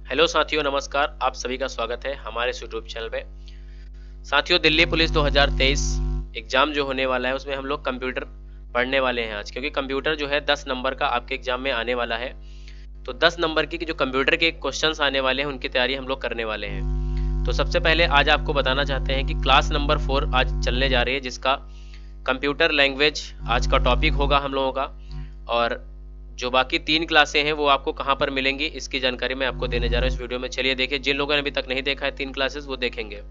Hello साथियों, नमस्कार। आप सभी का स्वागत है हमारे यूट्यूब चैनल पे। साथियों, दिल्ली पुलिस 2023 एग्जाम जो होने वाला है उसमें हम लोग कंप्यूटर पढ़ने वाले हैं आज, क्योंकि कंप्यूटर जो है 10 नंबर का आपके एग्जाम में आने वाला है। तो 10 नंबर की जो कंप्यूटर के क्वेश्चंस आने वाले हैं उनकी तैयारी हम लोग करने वाले हैं। तो सबसे पहले आज आपको बताना चाहते हैं कि क्लास नंबर 4 आज चलने जा रही है, जिसका कंप्यूटर लैंग्वेज आज का टॉपिक होगा हम लोगों का। और जो बाकी 3 क्लासें हैं वो आपको कहाँ पर मिलेंगी इसकी जानकारी मैं आपको देने जा रहा हूँ इस वीडियो में। चलिए देखिए, जिन लोगों ने अभी तक नहीं देखा है 3 क्लासेस वो देखेंगे।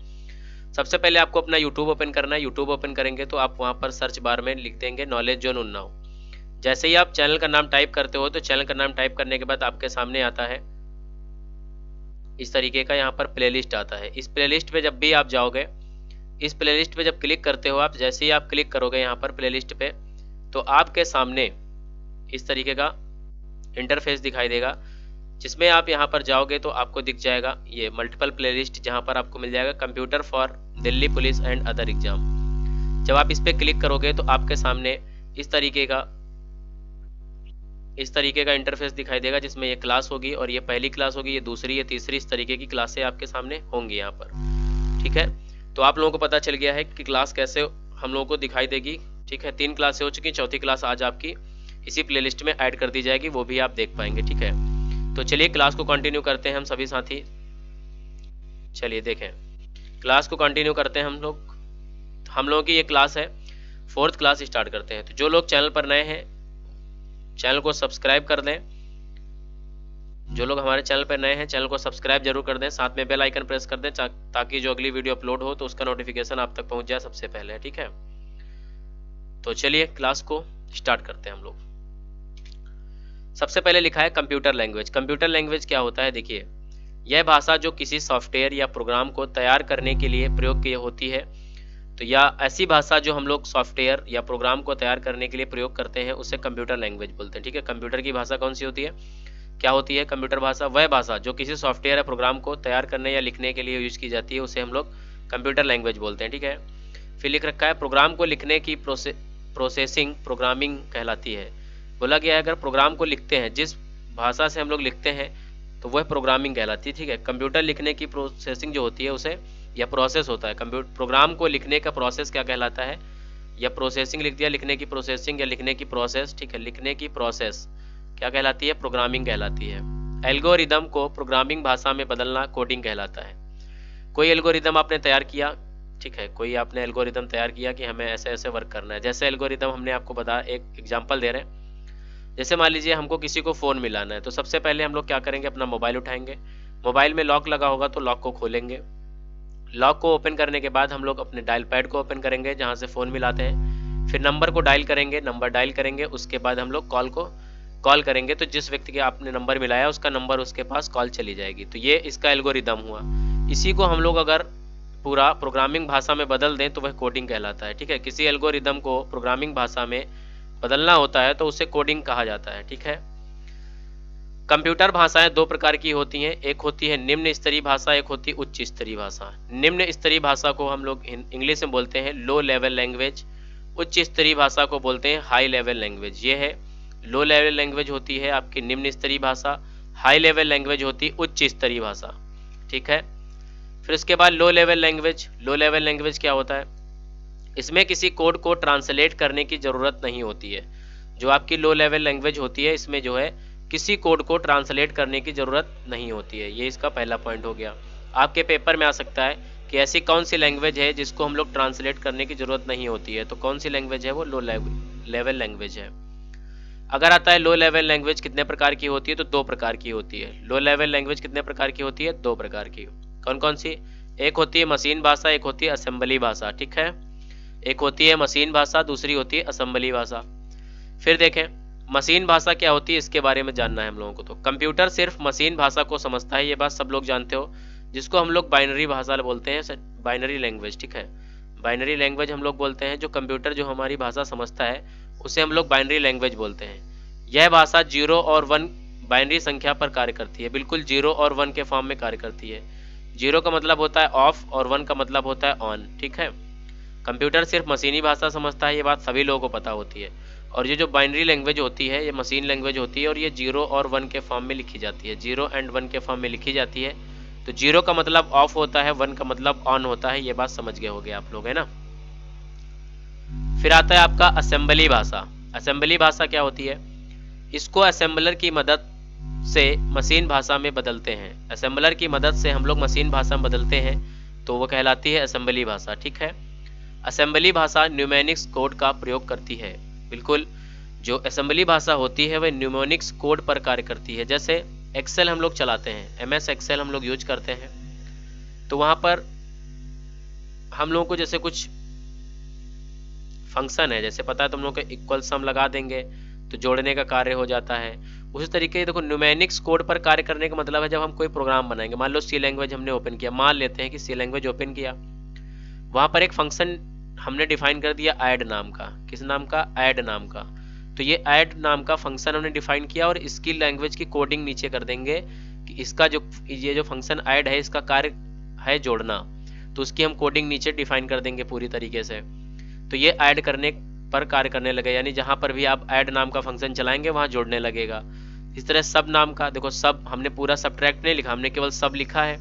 सबसे पहले आपको अपना यूट्यूब ओपन करना है। यूट्यूब ओपन करेंगे तो आप वहाँ पर सर्च बार में लिख देंगे नॉलेज जोन उन्नाव। जैसे ही आप चैनल का नाम टाइप करते हो तो चैनल का नाम टाइप करने के बाद आपके सामने आता है इस तरीके का, यहाँ पर प्लेलिस्ट आता है। इस प्लेलिस्ट पे जब भी आप जाओगे, इस प्लेलिस्ट पे जब क्लिक करते हो आप, जैसे ही आप क्लिक करोगे यहाँ पर प्लेलिस्ट पे, तो आपके सामने इस तरीके का इंटरफेस दिखाई देगा, जिसमें आप यहाँ पर जाओगे तो आपको दिख जाएगा ये मल्टीपल प्लेलिस्ट, जहाँ पर आपको मिल जाएगा computer for Delhi police and other exam. जब आप इस पर क्लिक करोगे तो आपके सामने इस तरीके का इंटरफेस दिखाई देगा, जिसमें ये क्लास होगी और ये पहली क्लास होगी, ये दूसरी, ये तीसरी, इस तरीके की क्लासें आपके सामने होंगी यहाँ पर। ठीक है, तो आप लोगों को पता चल गया है कि क्लास कैसे हम लोगों को दिखाई देगी। ठीक है, 3 क्लासें हो चुकी, चौथी क्लास आज आपकी इसी प्लेलिस्ट में ऐड कर दी जाएगी, वो भी आप देख पाएंगे। ठीक है, तो चलिए क्लास को कंटिन्यू करते हैं हम सभी साथी। चलिए देखें, क्लास को कंटिन्यू करते हैं हम लोगों की ये क्लास है 4th क्लास स्टार्ट करते हैं। तो जो लोग चैनल पर नए हैं चैनल को सब्सक्राइब कर दें। जो लोग हमारे चैनल पर नए हैं चैनल को सब्सक्राइब जरूर कर दें, साथ में बेल आइकन प्रेस कर दें ताकि जो अगली वीडियो अपलोड हो तो उसका नोटिफिकेशन आप तक पहुंच जाए सबसे पहले। ठीक है, तो चलिए क्लास को स्टार्ट करते हैं हम लोग। सबसे पहले लिखा है कंप्यूटर लैंग्वेज। कंप्यूटर लैंग्वेज क्या होता है? देखिए, यह भाषा जो किसी सॉफ्टवेयर या प्रोग्राम को तैयार करने के लिए प्रयोग की होती है, तो या ऐसी भाषा जो हम लोग सॉफ्टवेयर या प्रोग्राम को तैयार करने के लिए प्रयोग करते हैं उसे कंप्यूटर लैंग्वेज बोलते हैं। ठीक है, कंप्यूटर की भाषा कौन सी होती है, क्या होती है कंप्यूटर भाषा? वह भाषा जो किसी सॉफ्टवेयर या प्रोग्राम को तैयार करने या लिखने के लिए यूज की जाती है उसे हम लोग कंप्यूटर लैंग्वेज बोलते हैं। ठीक है, फिर लिख रखा है प्रोग्राम को लिखने की प्रोसेसिंग प्रोग्रामिंग कहलाती है। बोला गया है अगर प्रोग्राम को लिखते हैं, जिस भाषा से हम लोग लिखते हैं तो वह प्रोग्रामिंग कहलाती है। ठीक है, कंप्यूटर लिखने की प्रोसेसिंग जो होती है उसे, या प्रोसेस होता है, कंप्यूटर प्रोग्राम को लिखने का प्रोसेस क्या कहलाता है, या प्रोसेसिंग लिख दिया, लिखने की प्रोसेसिंग या लिखने की प्रोसेस। ठीक है, लिखने की प्रोसेस क्या कहलाती है? प्रोग्रामिंग कहलाती है। एल्गोरिदम को प्रोग्रामिंग भाषा में बदलना कोडिंग कहलाता है। कोई एल्गोरिदम आपने तैयार किया, ठीक है, कोई आपने एल्गोरिदम तैयार किया कि हमें ऐसे ऐसे वर्क करना है। जैसे एल्गोरिदम हमने आपको बताया, एक एग्जांपल दे रहे हैं। जैसे मान लीजिए हमको किसी को फ़ोन मिलाना है, तो सबसे पहले हम लोग क्या करेंगे, अपना मोबाइल उठाएंगे, मोबाइल में लॉक लगा होगा तो लॉक को खोलेंगे। लॉक को ओपन करने के बाद हम लोग अपने डायल पैड को ओपन करेंगे जहाँ से फ़ोन मिलाते हैं, फिर नंबर को डायल करेंगे, नंबर डायल करेंगे, उसके बाद हम लोग कॉल करेंगे, तो जिस व्यक्ति के आपने नंबर मिलाया उसका नंबर उसके पास कॉल चली जाएगी। तो ये इसका एल्गोरिदम हुआ। इसी को हम लोग अगर पूरा प्रोग्रामिंग भाषा में बदल दें तो वह कोडिंग कहलाता है। ठीक है, किसी एल्गोरिदम को प्रोग्रामिंग भाषा में बदलना होता है तो उसे कोडिंग कहा जाता है। ठीक है, कंप्यूटर भाषाएं 2 प्रकार की होती हैं, एक होती है निम्न स्तरीय भाषा, एक होती है उच्च स्तरीय भाषा। निम्न स्तरीय भाषा को हम लोग इंग्लिश में बोलते हैं लो लेवल लैंग्वेज, उच्च स्तरीय भाषा को बोलते हैं हाई लेवल लैंग्वेज। ये है लो लेवल लैंग्वेज होती है आपकी निम्न स्तरीय भाषा, हाई लेवल लैंग्वेज होती है उच्च स्तरीय भाषा। ठीक है, फिर उसके बाद low level language. Low level language क्या होता है? इसमें किसी कोड को ट्रांसलेट करने की ज़रूरत नहीं होती है। जो आपकी लो लेवल लैंग्वेज होती है इसमें जो है किसी कोड को ट्रांसलेट करने की ज़रूरत नहीं होती है। ये इसका पहला पॉइंट हो गया। आपके पेपर में आ सकता है कि ऐसी कौन सी लैंग्वेज है जिसको हम लोग ट्रांसलेट करने की ज़रूरत नहीं होती है, तो कौन सी लैंग्वेज है? वो लो लेवल लैंग्वेज है। अगर आता है लो लेवल लैंग्वेज कितने प्रकार की होती है, तो 2 प्रकार की होती है। लो लेवल लैंग्वेज कितने प्रकार की होती है? 2 प्रकार की। कौन कौन सी? एक होती है मशीन भाषा, एक होती है असेंबली भाषा। ठीक है, एक होती है मशीन भाषा, दूसरी होती है असेंबली भाषा। फिर देखें मशीन भाषा क्या होती है, इसके बारे में जानना है हम लोगों को। तो कंप्यूटर सिर्फ मशीन भाषा को समझता है, ये बात सब लोग जानते हो, जिसको हम लोग बाइनरी भाषा बोलते हैं, बाइनरी लैंग्वेज। ठीक है, बाइनरी लैंग्वेज हम लोग बोलते हैं जो कंप्यूटर जो हमारी भाषा समझता है उसे हम लोग बाइनरी लैंग्वेज बोलते हैं। यह भाषा 0 और 1 बाइनरी संख्या पर कार्य करती है, बिल्कुल 0 और 1 के फॉर्म में कार्य करती है। 0 का मतलब होता है ऑफ और 1 का मतलब होता है ऑन। ठीक है, कंप्यूटर सिर्फ मशीनी भाषा समझता है, ये बात सभी लोगों को पता होती है। और ये जो बाइनरी लैंग्वेज होती है ये मशीन लैंग्वेज होती है और ये 0 और 1 के फॉर्म में लिखी जाती है, 0 एंड 1 के फॉर्म में लिखी जाती है। तो 0 का मतलब ऑफ होता है, 1 का मतलब ऑन होता है, ये बात समझ गए होगे आप लोग, है ना। फिर आता है आपका असेंबली भाषा। असेंबली भाषा क्या होती है? इसको असेंबलर की मदद से मशीन भाषा में बदलते हैं। असेंबलर की मदद से हम लोग मशीन भाषा में बदलते हैं तो वो कहलाती है असेंबली भाषा, ठीक है। असेंबली भाषा न्यूमेरिक्स कोड का प्रयोग करती है। बिल्कुल, जो असेंबली भाषा होती है वह न्यूमेरिक्स कोड पर कार्य करती है। जैसे एक्सेल हम लोग चलाते हैं, MS एक्सेल हम लोग यूज करते हैं, तो वहां पर हम लोगों को जैसे कुछ फंक्शन है, जैसे पता है तुम लोग को इक्वल सम लगा देंगे तो जोड़ने का कार्य हो जाता है। उसी तरीके से देखो न्यूमेरिक्स कोड पर कार्य करने का मतलब है जब हम कोई प्रोग्राम बनाएंगे, मान लो सी लैंग्वेज हमने ओपन किया, मान लेते हैं कि सी लैंग्वेज ओपन किया, वहां पर एक फंक्शन हमने डिफाइन कर दिया ऐड नाम का। किस नाम का? ऐड नाम का। तो ये ऐड नाम का फंक्शन हमने डिफाइन किया और इसकी लैंग्वेज की कोडिंग नीचे कर देंगे कि इसका जो ये जो फंक्शन ऐड है इसका कार्य है जोड़ना, तो उसकी हम कोडिंग नीचे डिफाइन कर देंगे पूरी तरीके से। तो ये ऐड करने पर कार्य करने लगे, यानी जहां पर भी आप ऐड नाम का फंक्शन चलाएंगे वहां जोड़ने लगेगा। इस तरह सब नाम का, देखो सब हमने पूरा सब्ट्रैक्ट नहीं लिखा, हमने केवल सब लिखा है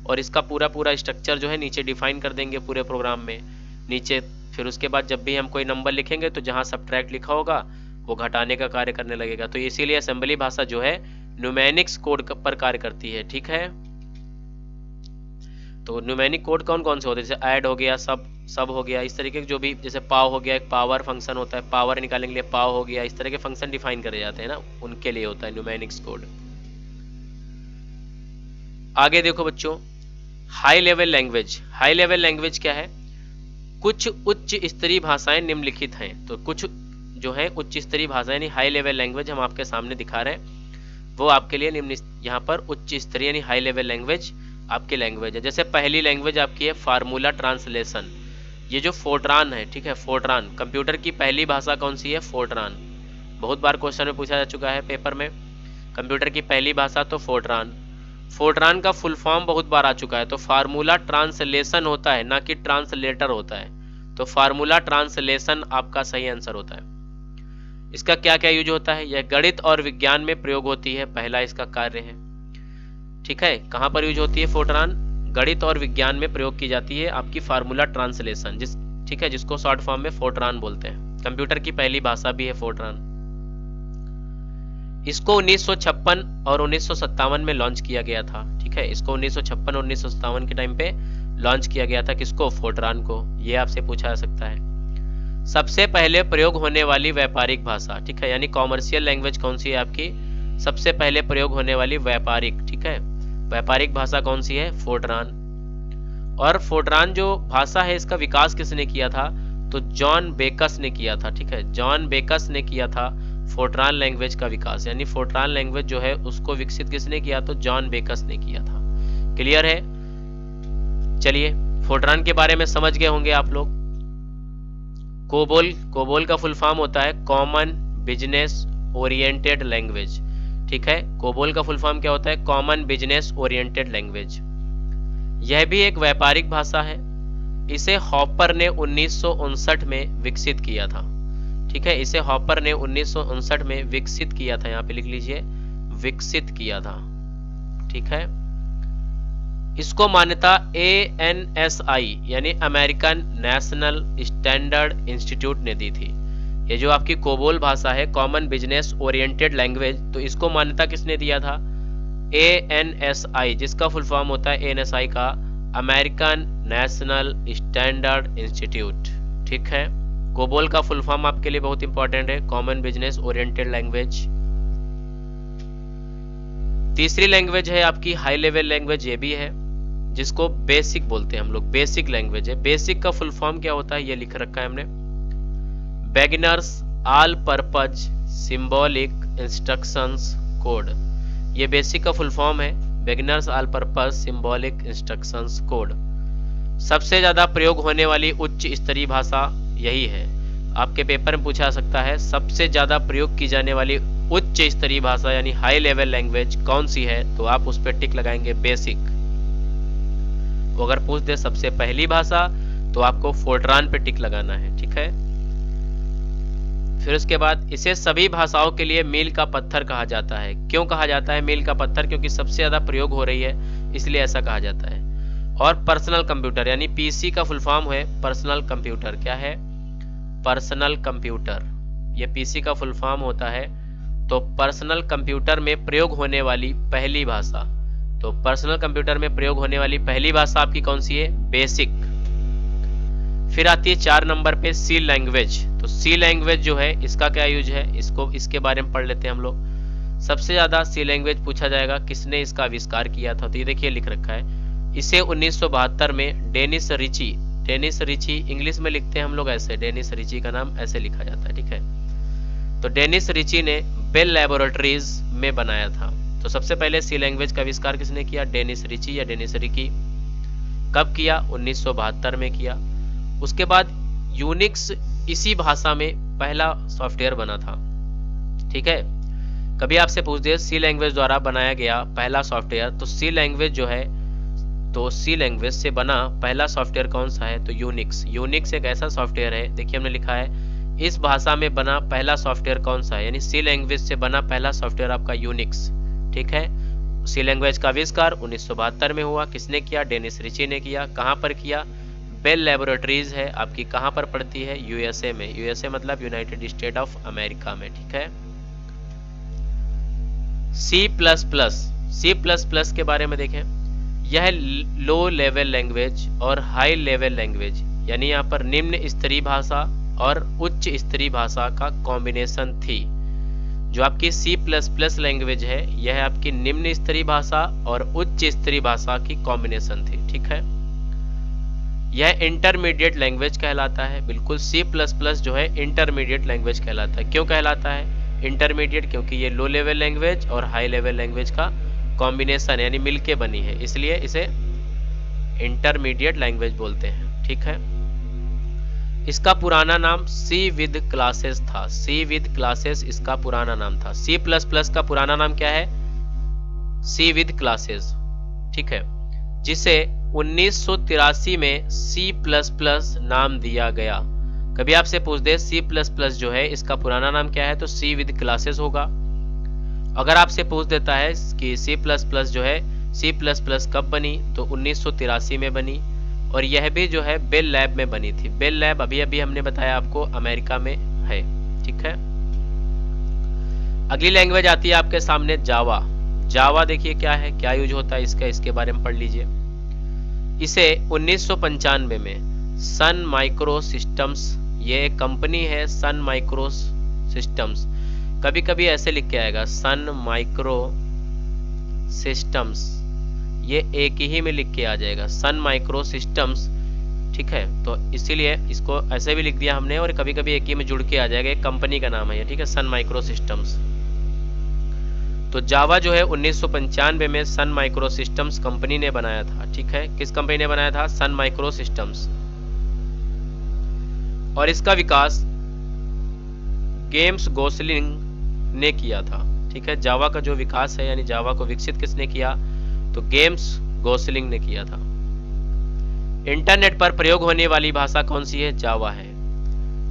और इसका पूरा स्ट्रक्चर जो है नीचे डिफाइन कर देंगे पूरे प्रोग्राम में नीचे। फिर उसके बाद जब भी हम कोई नंबर लिखेंगे तो जहां सब्ट्रैक्ट लिखा होगा वो घटाने का कार्य करने लगेगा। तो इसीलिए असेंबली भाषा जो है न्यूमेरिक्स कोड पर कार्य करती है, ठीक है। तो न्यूमेरिक कोड कौन कौन से होते हैं? जैसे ऐड हो गया, सब हो गया, इस तरीके के जो भी, जैसे पाव हो गया, एक पावर फंक्शन होता है, पावर निकालने के लिए पाव हो गया, इस तरह के फंक्शन डिफाइन करे जाते हैं ना, उनके लिए होता है न्यूमेरिक्स कोड। आगे देखो बच्चों, high level language. High level language क्या है? कुछ उच्च स्तरीय भाषाएं निम्नलिखित हैं। तो कुछ जो है उच्च स्तरीय भाषा यानी हाई लेवल लैंग्वेज हम आपके सामने दिखा रहे हैं, वो आपके लिए निम्न यहाँ पर उच्च स्तरीय यानी हाई लेवल लैंग्वेज आपकी लैंग्वेज है। जैसे पहली लैंग्वेज आपकी है फार्मूला ट्रांसलेशन। ये जो फोर्ट्रान है, ठीक है, फोर्ट्रान कंप्यूटर की पहली भाषा कौन सी है? फोर्ट्रान। बहुत बार क्वेश्चन में पूछा जा चुका है पेपर में, कंप्यूटर की पहली भाषा तो फोर्ट्रान। फोर्ट्रान का फुल फॉर्म बहुत बार आ चुका है, तो फार्मूला ट्रांसलेशन होता है, ना कि ट्रांसलेटर होता है। तो फार्मूला ट्रांसलेशन आपका सही आंसर होता है। इसका क्या क्या यूज होता है? यह गणित और विज्ञान में प्रयोग होती है, पहला इसका कार्य है, ठीक है। कहां पर यूज होती है फोर्ट्रान? गणित और विज्ञान में प्रयोग की जाती है आपकी फार्मूला ट्रांसलेशन, ठीक है, जिसको शॉर्ट फॉर्म में फोर्ट्रान बोलते हैं। कंप्यूटर की पहली भाषा भी है फोर्ट्रान। इसको 1956 और 1957 में लॉन्च किया गया था, ठीक है। इसको 1956 और 1957 के टाइम पे लॉन्च किया गया था, किसको? फोर्ट्रान को। ये आपसे पूछा जा सकता है। सबसे पहले प्रयोग होने वाली व्यापारिक भाषा, ठीक है, यानी कॉमर्शियल लैंग्वेज कौन सी है आपकी? सबसे पहले प्रयोग होने वाली व्यापारिक, ठीक है, व्यापारिक भाषा कौन सी है? फोर्ट्रान। और फोर्ट्रान जो भाषा है इसका विकास किसने किया था? तो जॉन बेकस ने किया था, ठीक है, जॉन बेकस ने किया था फोर्ट्रान लैंग्वेज का विकास, यानी फोर्ट्रान लैंग्वेज जो है उसको विकसित किसने किया? तो जॉन बेकस ने किया था। क्लियर है? चलिए, फोर्ट्रान के बारे में समझ गए होंगे आप लोग। कोबोल, कोबोल का फुल फॉर्म होता है कॉमन बिजनेस ओरिएंटेड लैंग्वेज, ठीक है। कोबोल का फुल फॉर्म क्या होता है? Common business oriented language. यह भी एक व्यापारिक भाषा है। इसे हॉपर ने 1959 में विकसित किया था, ठीक है। इसे हॉपर ने 1959 में विकसित किया था, यहाँ पे लिख लीजिए, विकसित किया था, ठीक है। इसको मान्यता ANSI यानी अमेरिकन नेशनल स्टैंडर्ड इंस्टीट्यूट ने दी थी। ये जो आपकी कोबोल भाषा है, कॉमन बिजनेस ओरिएंटेड लैंग्वेज, तो इसको मान्यता किसने दिया था? ANSI, जिसका फुल फॉर्म होता है ANSI का अमेरिकन नेशनल स्टैंडर्ड इंस्टीट्यूट, ठीक है। कोबोल का फुल फॉर्म आपके लिए बहुत इंपॉर्टेंट है, कॉमन बिजनेस ओरिएंटेड लैंग्वेज। तीसरी लैंग्वेज है आपकी हाई लेवल लैंग्वेज, ये भी है, जिसको बेसिक बोलते हैं हम लोग, बेसिक लैंग्वेज है। बेसिक का फुल फॉर्म क्या होता है? ये लिख रखा है हमने, beginners all purpose symbolic instructions code. ये बेसिक का फुल फॉर्म है, beginners all purpose symbolic instructions code. सबसे ज्यादा प्रयोग होने वाली उच्च स्तरीय भाषा यही है। आपके पेपर में पूछा जा सकता है सबसे ज्यादा प्रयोग की जाने वाली उच्च स्तरीय भाषा यानी हाई लेवल लैंग्वेज कौन सी है? तो आप उस पर टिक लगाएंगे बेसिक। वो अगर पूछ दे सबसे पहली भाषा तो आपको फोर्ट्रान पे टिक लगाना है, ठीक है। फिर उसके बाद इसे सभी भाषाओं के लिए मील का पत्थर कहा जाता है। क्यों कहा जाता है मील का पत्थर? क्योंकि सबसे ज्यादा प्रयोग हो रही है, इसलिए ऐसा कहा जाता है। और पर्सनल कंप्यूटर यानी पीसी का फुल फॉर्म है पर्सनल कंप्यूटर। क्या है? पर्सनल कंप्यूटर, ये पीसी का फुल फॉर्म होता है। तो पर्सनल कंप्यूटर में प्रयोग होने वाली पहली भाषा, तो पर्सनल कंप्यूटर में प्रयोग होने वाली पहली भाषा आपकी कौन सी है? बेसिक। फिर आती है 4 नंबर पे सी लैंग्वेज। तो सी लैंग्वेज जो है इसका क्या यूज है, इसके बारे में पढ़ लेते हैं हम लोग। सबसे ज्यादा सी लैंग्वेज पूछा जाएगा किसने इसका आविष्कार किया था, तो ये देखिए लिख रखा है, इसे 1972 में डेनिस रिची इंग्लिश में लिखते हैं हम लोग ऐसे, डेनिस रिची का नाम ऐसे लिखा जाता है, ठीक है। तो डेनिस रिची ने बेल लैबोरेटरीज में बनाया था। तो सबसे पहले सी लैंग्वेज का आविष्कार किसने किया? डेनिस रिची या डेनिस रिकी। कब किया? 1972 में किया। उसके बाद यूनिक्स इसी भाषा में पहला सॉफ्टवेयर बना था, ठीक है। कभी आपसे पूछ दे सी लैंग्वेज द्वारा बनाया गया पहला सॉफ्टवेयर, तो सी लैंग्वेज जो है, तो सी लैंग्वेज से बना पहला सॉफ्टवेयर कौन सा है? तो यूनिक्स। यूनिक्स एक ऐसा सॉफ्टवेयर है, देखिए हमने लिखा है इस भाषा में बना पहला सॉफ्टवेयर कौन सा है, यानी सी लैंग्वेज से बना पहला सॉफ्टवेयर आपका यूनिक्स, ठीक है। सी लैंग्वेज का आविष्कार 1972 में हुआ। किसने किया? डेनिस रिची ने किया। कहां पर किया? बेल लैबोरेटरीज है आपकी, कहां पर पड़ती है? यूएसए में। यूएसए मतलब यूनाइटेड स्टेट ऑफ अमेरिका में, ठीक है। सी प्लस प्लस के बारे में देखें, यह लो लेवल लैंग्वेज और हाई लेवल लैंग्वेज, यानी यहाँ पर निम्न स्तरीय भाषा और उच्च स्तरीय भाषा का कॉम्बिनेशन थी। जो आपकी C++ लैंग्वेज है, यह आपकी निम्न स्तरीय भाषा और उच्च स्तरीय भाषा की कॉम्बिनेशन थी, ठीक है। यह इंटरमीडिएट लैंग्वेज कहलाता है। बिल्कुल C++ जो है इंटरमीडिएट लैंग्वेज कहलाता है। क्यों कहलाता है इंटरमीडिएट? क्योंकि ये लो लेवल लैंग्वेज और हाई लेवल लैंग्वेज का कॉम्बिनेशन यानी मिलके बनी है, इसलिए इसे इंटरमीडिएट लैंग्वेज बोलते हैं, ठीक है। इसका पुराना नाम सी विद क्लासेस था। सी विद क्लासेस इसका पुराना नाम था। C++ का पुराना नाम क्या है? सी विद क्लासेस, ठीक है, जिसे 1983 में C++ नाम दिया गया। कभी आपसे पूछ दे C++ जो है इसका पुराना नाम क्या है, तो सी विद क्लासेस होगा। अगर आपसे पूछ देता है कि C++ जो है C++ कब बनी, तो 1983 में बनी, और यह भी जो है बेल लैब में बनी थी। बेल लैब अभी अभी हमने बताया आपको अमेरिका में है, ठीक है। अगली लैंग्वेज आती है आपके सामने जावा। जावा देखिए क्या है, क्या यूज होता है इसका, इसके बारे में पढ़ लीजिए। इसे 1995 में सन माइक्रो सिस्टम्स, ये एक कंपनी है सन माइक्रो सिस्टम्स, कभी कभी ऐसे लिख के आएगा सन माइक्रो सिस्टम्स, ये एक ही में लिख के आ जाएगा सन माइक्रो सिस्टम्स, ठीक है। तो इसीलिए इसको ऐसे भी लिख दिया हमने, और कभी कभी एक ही में जुड़ के आ जाएगा, एक कंपनी का नाम है ये, ठीक है, सन माइक्रो सिस्टम्स। तो जावा जो है 1995 में सन माइक्रो सिस्टम्स कंपनी ने बनाया था, ठीक है। किस कंपनी ने बनाया था? Sun micro systems. और इसका विकास गेम्स गोसलिंग ने किया था, ठीक है। जावा का जो विकास है यानी जावा को विकसित किसने किया, तो गेम्स गोसलिंग ने किया था। इंटरनेट पर प्रयोग होने वाली भाषा कौन सी है? जावा है।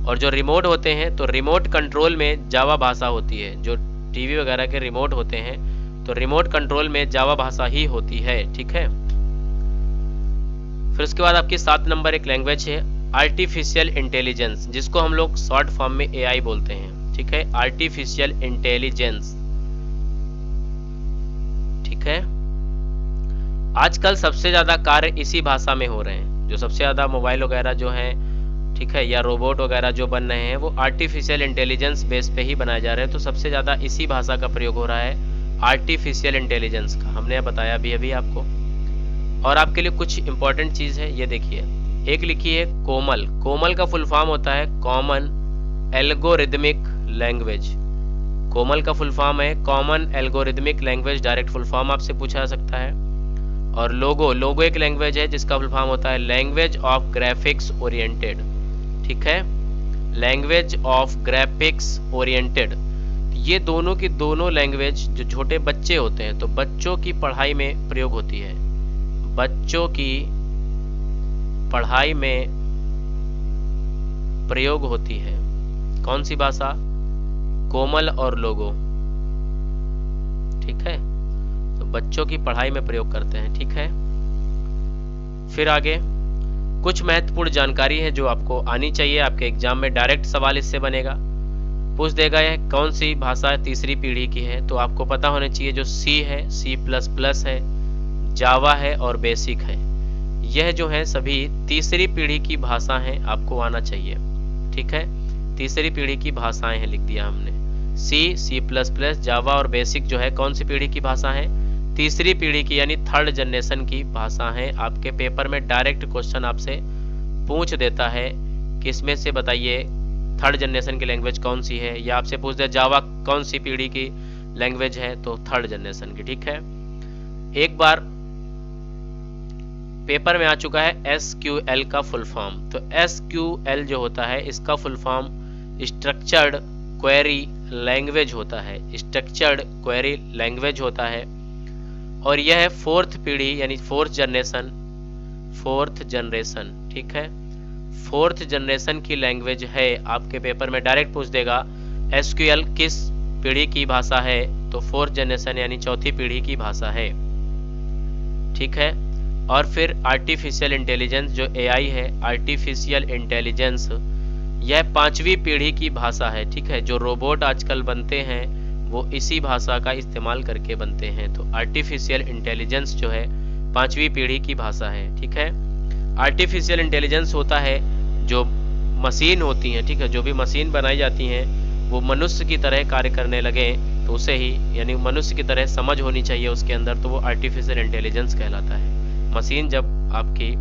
और जो रिमोट होते हैं, तो रिमोट कंट्रोल में जावा भाषा होती है। जो टीवी वगैरह के रिमोट होते हैं, तो रिमोट कंट्रोल में जावा भाषा ही होती है, ठीक है। फिर उसके बाद आपकी 7 नंबर एक लैंग्वेज है आर्टिफिशियल इंटेलिजेंस, जिसको हम लोग शॉर्ट फॉर्म में AI बोलते हैं, ठीक है। आर्टिफिशियल इंटेलिजेंस, ठीक है। आजकल सबसे ज्यादा कार्य इसी भाषा में हो रहे हैं। जो सबसे ज्यादा मोबाइल वगैरह जो है, ठीक है, या रोबोट वगैरह जो बन रहे हैं, वो आर्टिफिशियल इंटेलिजेंस बेस पे ही बनाए जा रहे हैं। तो सबसे ज्यादा इसी भाषा का प्रयोग हो रहा है, आर्टिफिशियल इंटेलिजेंस का, हमने बताया अभी आपको। और आपके लिए कुछ इंपॉर्टेंट चीज है, ये देखिए, एक लिखी है कोमल। कोमल का फुल फॉर्म होता है कॉमन एल्गोरिदमिक लैंग्वेज। कोमल का फुल फॉर्म है common algorithmic language, direct full form आपसे पूछा जा सकता है। और लोगो एक लैंग्वेज है जिसका फुल फॉर्म होता है लैंग्वेज ऑफ ग्राफिक्स ओरिएंटेड, ठीक है, लैंग्वेज ऑफ ग्राफिक्स ओरिएंटेड। ये दोनों की दोनों लैंग्वेज जो छोटे बच्चे होते हैं, तो बच्चों की पढ़ाई में प्रयोग होती है। बच्चों की पढ़ाई में प्रयोग होती है कौन सी भाषा? कोमल और लोगो, ठीक है। तो बच्चों की पढ़ाई में प्रयोग करते हैं, ठीक है। फिर आगे कुछ महत्वपूर्ण जानकारी है जो आपको आनी चाहिए, आपके एग्जाम में डायरेक्ट सवाल इससे बनेगा। पूछ देगा यह कौन सी भाषा तीसरी पीढ़ी की है, तो आपको पता होना चाहिए जो सी है, C++ है, जावा है और बेसिक है। यह जो है सभी तीसरी पीढ़ी की भाषा हैं, आपको आना चाहिए, ठीक है। तीसरी पीढ़ी की भाषाएं हैं, लिख दिया हमने। C++, जावा और बेसिक जो है कौन सी पीढ़ी की भाषा है, तीसरी पीढ़ी की, यानी थर्ड जनरेशन की भाषा है। आपके पेपर में डायरेक्ट क्वेश्चन आपसे पूछ देता है कि इसमें से बताइए थर्ड जनरेशन की लैंग्वेज कौन सी है, या आपसे पूछ दे जावा कौन सी पीढ़ी की लैंग्वेज है, तो थर्ड जनरेशन की, ठीक है। एक बार पेपर में आ चुका है SQL का फुल फॉर्म। तो SQL जो होता है इसका full form structured query language होता है, स्ट्रक्चर्ड क्वेरी लैंग्वेज होता है। और यह है फोर्थ पीढ़ी यानी फोर्थ जनरेशन, ठीक है। फोर्थ जनरेशन की लैंग्वेज है। आपके पेपर में डायरेक्ट पूछ देगा SQL किस पीढ़ी की भाषा है, तो फोर्थ जनरेशन यानी चौथी पीढ़ी की भाषा है, ठीक है। और फिर आर्टिफिशियल इंटेलिजेंस जो AI है, आर्टिफिशियल इंटेलिजेंस यह पांचवी पीढ़ी की भाषा है, ठीक है। जो रोबोट आजकल बनते हैं वो इसी भाषा का इस्तेमाल करके बनते हैं। तो आर्टिफिशियल इंटेलिजेंस जो है पांचवी पीढ़ी की भाषा है, ठीक है। आर्टिफिशियल इंटेलिजेंस होता है जो मशीन होती हैं, ठीक है। जो भी मशीन बनाई जाती हैं वो मनुष्य की तरह कार्य करने लगे तो उसे ही, यानी मनुष्य की तरह समझ होनी चाहिए उसके अंदर, तो वो आर्टिफिशियल इंटेलिजेंस कहलाता है। मशीन जब आपकी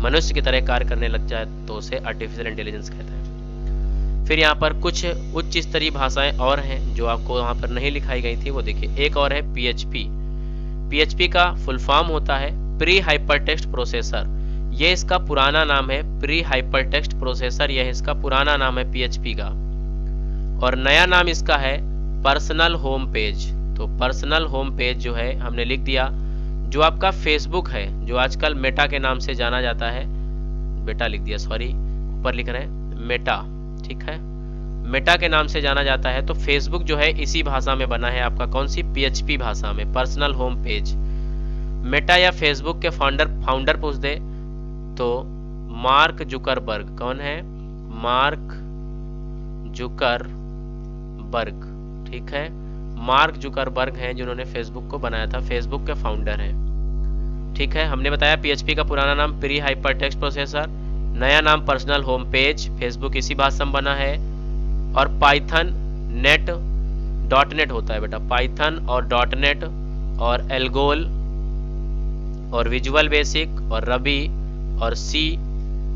मनुष्य की तरह कार्य करने लग जाए तो उसे आर्टिफिशियल इंटेलिजेंस कहते हैं। फिर यहाँ पर कुछ उच्च स्तरीय भाषाएं और हैं जो आपको यहाँ पर नहीं लिखाई गई थी, वो देखिए। एक और है PHP। PHP का फुल फॉर्म होता है प्री हाइपरटेक्स्ट प्रोसेसर। ये इसका पुराना नाम है, प्री हाइपरटेक्स्ट प्रोसेसर, यह इसका पुराना नाम है PHP का। और नया नाम इसका है पर्सनल होम पेज। तो पर्सनल होम पेज जो है हमने लिख दिया। जो आपका फेसबुक है, जो आजकल मेटा के नाम से जाना जाता है, बेटा लिख दिया, सॉरी, ऊपर लिख रहे हैं मेटा, ठीक है। मेटा के नाम से जाना जाता है। तो फेसबुक जो है इसी भाषा में बना है आपका, कौन सी, PHP भाषा में, पर्सनल होम पेज। मेटा या फेसबुक के फाउंडर पूछ दे तो मार्क जुकरबर्ग। कौन है, मार्क जुकरबर्ग, ठीक है। मार्क जुकरबर्ग हैं जिन्होंने फेसबुक को बनाया था, फेसबुक के फाउंडर हैं, ठीक है। हमने बताया PHP का पुराना नाम प्री हाइपरटेक्स्ट प्रोसेसर, नया नाम पर्सनल होम पेज, फेसबुक इसी भाषा में बना है। और पाइथन, नेट, .NET होता है बेटा, पाइथन और .NET और एल्गोल और विजुअल बेसिक और रबी और C,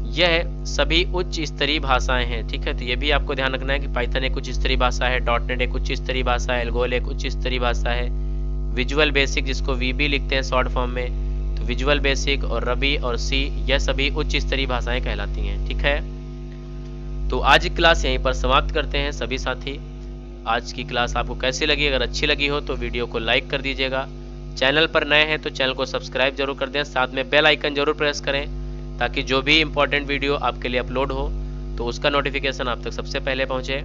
यह सभी उच्च स्तरीय भाषाएं हैं, ठीक है। तो ये भी आपको ध्यान रखना है कि पाइथन एक उच्च स्तरीय भाषा है, .NET एक उच्च स्तरीय भाषा है, एल्गोल एक उच्च स्तरीय भाषा है, विजुअल बेसिक जिसको VB लिखते हैं शॉर्ट फॉर्म में, तो विजुअल बेसिक और रबी और C यह सभी उच्च स्तरीय भाषाएं कहलाती हैं, ठीक है। तो आज की क्लास यहीं पर समाप्त करते हैं सभी साथी। आज की क्लास आपको कैसी लगी? अगर अच्छी लगी हो तो वीडियो को लाइक कर दीजिएगा। चैनल पर नए हैं तो चैनल को सब्सक्राइब जरूर कर दें, साथ में बेल आइकन जरूर प्रेस करें ताकि जो भी इम्पोर्टेंट वीडियो आपके लिए अपलोड हो तो उसका नोटिफिकेशन आप तक सबसे पहले पहुंचे।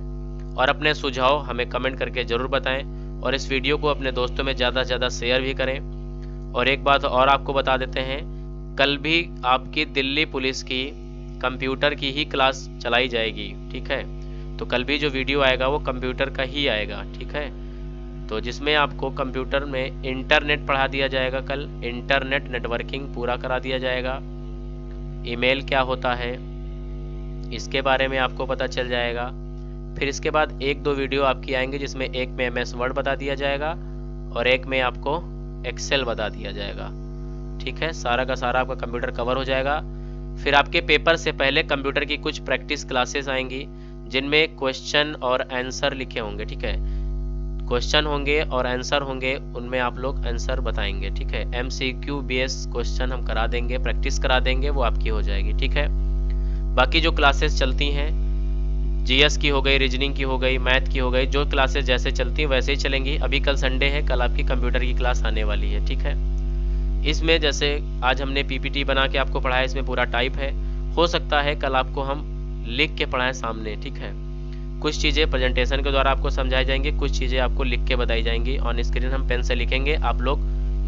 और अपने सुझाव हमें कमेंट करके ज़रूर बताएं और इस वीडियो को अपने दोस्तों में ज़्यादा से ज़्यादा शेयर भी करें। और एक बात और आपको बता देते हैं, कल भी आपकी दिल्ली पुलिस की कंप्यूटर की ही क्लास चलाई जाएगी, ठीक है। तो कल भी जो वीडियो आएगा वो कंप्यूटर का ही आएगा, ठीक है। तो जिसमें आपको कंप्यूटर में इंटरनेट पढ़ा दिया जाएगा, कल इंटरनेट नेटवर्किंग पूरा करा दिया जाएगा। ईमेल क्या होता है इसके बारे में आपको पता चल जाएगा। फिर इसके बाद एक दो वीडियो आपकी आएंगे जिसमें एक में MS वर्ड बता दिया जाएगा और एक में आपको एक्सेल बता दिया जाएगा, ठीक है। सारा का सारा आपका कंप्यूटर कवर हो जाएगा। फिर आपके पेपर से पहले कंप्यूटर की कुछ प्रैक्टिस क्लासेस आएंगी जिनमें क्वेश्चन और आंसर लिखे होंगे, ठीक है। क्वेश्चन होंगे और आंसर होंगे, उनमें आप लोग आंसर बताएंगे, ठीक है। MCQ बेस क्वेश्चन हम करा देंगे, प्रैक्टिस करा देंगे, वो आपकी हो जाएगी, ठीक है। बाकी जो क्लासेस चलती हैं, GS की हो गई, रीजनिंग की हो गई, मैथ की हो गई, जो क्लासेस जैसे चलती हैं वैसे ही चलेंगी। अभी कल संडे है, कल आपकी कंप्यूटर की क्लास आने वाली है, ठीक है। इसमें जैसे आज हमने PPT बना के आपको पढ़ाया, इसमें पूरा टाइप है, हो सकता है कल आपको हम लिख के पढ़ाएं सामने, ठीक है। कुछ चीज़ें प्रेजेंटेशन के द्वारा आपको समझाई जाएंगी, कुछ चीज़ें आपको लिख के बताई जाएंगी। ऑन स्क्रीन हम पेन से लिखेंगे, आप लोग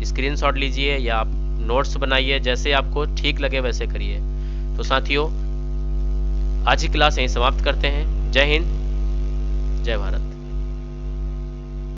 स्क्रीनशॉट लीजिए या आप नोट्स बनाइए, जैसे आपको ठीक लगे वैसे करिए। तो साथियों, आज की क्लास यहीं समाप्त करते हैं। जय हिंद, जय भारत।